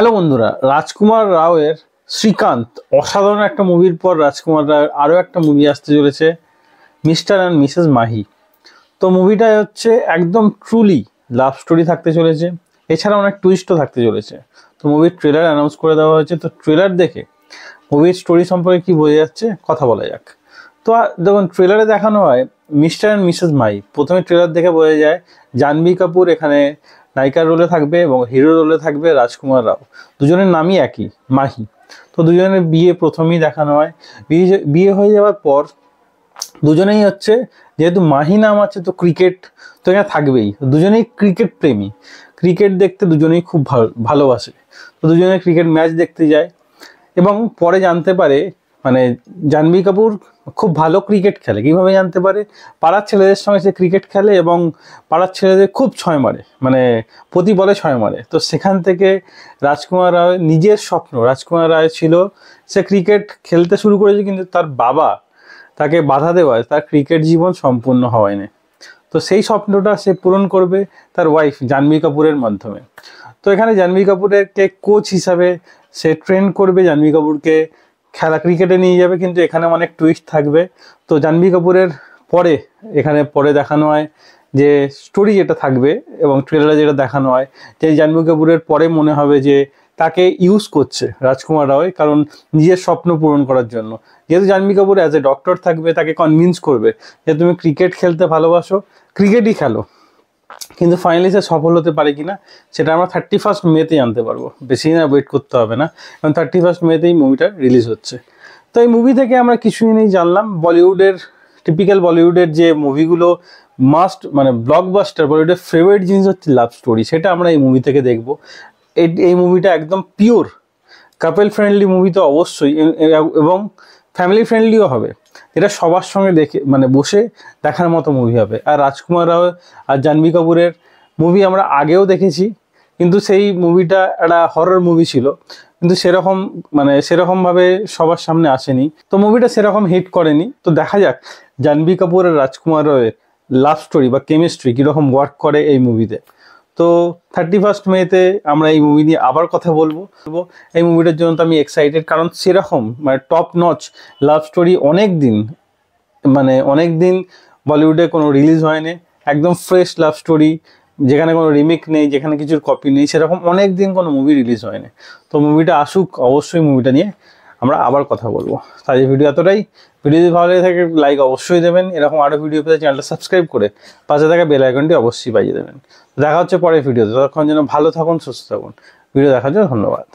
Hello বন্ধুরা, রাজকুমার রাওয়ের শ্রীকান্ত অসাধারণ একটা মুভির পর রাজকুমার রাওয়ের আরও একটা মুভি আসতে চলেছে, মিস্টার অ্যান্ড মিসেস মাহি। তো মুভিটা হচ্ছে একদম ট্রুলি লাভ স্টোরি থাকতে চলেছে, এছাড়া অনেক টুইস্টও থাকতে চলেছে। তো মুভির ট্রেলার অ্যানাউন্স করে দেওয়া হয়েছে। তো ট্রেলার দেখে মুভির স্টোরি সম্পর্কে কী বোঝা যাচ্ছে কথা বলা যাক। তো দেখুন, ট্রেলারে দেখানো হয় মিস্টার অ্যান্ড মিসেস মাহি। প্রথমে ট্রেলার দেখে বোঝা যায় জাহ্নবী কাপুর এখানে নায়িকার রোলে থাকবে এবং হিরো রোলে থাকবে রাজকুমার রাও। দুজনের নামই একই, মাহি। তো দুজনের বিয়ে প্রথমেই দেখানো হয়। বিয়ে হয়ে যাওয়ার পর দুজনেই হচ্ছে, যেহেতু মাহি নাম আছে তো ক্রিকেট তো এখানে থাকবেই। দুজনেই ক্রিকেট প্রেমী, ক্রিকেট দেখতে দুজনেই খুব ভালোবাসে। তো দুজনে ক্রিকেট ম্যাচ দেখতে যায় এবং পরে জানতে পারে মানে জাহ্নবী কাপুর খুব ভালো ক্রিকেট খেলে। কীভাবে জানতে পারে? পাড়ার ছেলেদের সঙ্গে সে ক্রিকেট খেলে এবং পাড়ার ছেলেদের খুব ছয় মারে, মানে প্রতি বলে ছয় মারে। তো সেখান থেকে রাজকুমার রায় নিজের স্বপ্ন, রাজকুমার রায় ছিল সে ক্রিকেট খেলতে শুরু করেছে, কিন্তু তার বাবা তাকে বাধা দেওয়ায় তার ক্রিকেট জীবন সম্পূর্ণ হওয়ায় না। তো সেই স্বপ্নটা সে পূরণ করবে তার ওয়াইফ জাহ্নবী কাপুরের মাধ্যমে। তো এখানে জাহ্নবী কাপুরকে কোচ হিসাবে সে ট্রেন করবে, জাহ্নবী কাপুরকে খেলা ক্রিকেটে নিয়ে যাবে, কিন্তু এখানে অনেক টুইস্ট থাকবে। তো জাহ্নবী কাপুরের পরে দেখানো হয় যে স্টোরি যেটা থাকবে এবং ট্রেলারে যেটা দেখানো হয় যে জাহ্নবী কাপুরের পরে মনে হবে যে তাকে ইউজ করছে রাজকুমার রাও, কারণ নিজের স্বপ্ন পূরণ করার জন্য। যেহেতু Jahnavi Kapoor as a doctor থাকবে, তাকে কনভিন্স করবে যে তুমি ক্রিকেট খেলতে ভালোবাসো, ক্রিকেটই খেলো। কিন্তু ফাইনালি সে সফল হতে পারে কিনা সেটা আমরা 31 মেতে জানতে পারবো। বেশি না ওয়েট করতে হবে না, কারণ 31 মেতেই মুভিটা রিলিজ হচ্ছে। তো এই মুভি থেকে আমরা কিছুই নেই জানলাম বলিউডের, টিপিক্যাল বলিউডের যে মুভিগুলো মানে ব্লকবাস্টার, বলিউডের ফেভারিট জিনিস হচ্ছে লাভ স্টোরি, সেটা আমরা এই মুভি থেকে দেখবো। এই মুভিটা একদম পিওর কাপল ফ্রেন্ডলি মুভি তো অবশ্যই, এবং ফ্যামিলি ফ্রেন্ডলিও হবে। এটা সবার সঙ্গে বসে দেখার মতো মুভি হবে। আর রাজকুমার রাও আর জাহ্নবী কাপুরের মুভি আমরা আগেও দেখেছি, কিন্তু সেই মুভিটা একটা হরর মুভি ছিল, কিন্তু সেরকমভাবে সবার সামনে আসেনি। তো মুভিটা সেরকম হিট করেনি। তো দেখা যাক জাহ্নবী কাপুর আর রাজকুমার রাওয়ের লাভ স্টোরি বা কেমিস্ট্রি কীরকম ওয়ার্ক করে এই মুভিতে। তো 31 মেতে আমরা এই মুভি নিয়ে আবার কথা বলবো। এই মুভিটার জন্য তো আমি এক্সাইটেড, কারণ সেরকম টপ নচ লাভ স্টোরি অনেক দিন বলিউডে কোনো রিলিজ হয়নি। একদম ফ্রেশ লাভ স্টোরি, যেখানে কোনো রিমেক নেই, যেখানে কিছুর কপি নেই, সেরকম অনেক দিন কোনো মুভি রিলিজ হয়নি। তো মুভিটা আসুক, অবশ্যই মুভিটা নিয়ে আমরা আবার কথা বলবো। তাই ভিডিও এতটাই। ভিডিও যদি ভালো লেগে থাকে লাইক অবশ্যই দেবেন। এরকম আরও ভিডিও পেতে চ্যানেলটা সাবস্ক্রাইব করে পাশে থাকা বেল আইকনটি অবশ্যই বাজিয়ে দেবেন। দেখা হচ্ছে পরের ভিডিওতে। ততক্ষণ যেন ভালো থাকুন, সুস্থ থাকুন। ভিডিও দেখার জন্য ধন্যবাদ।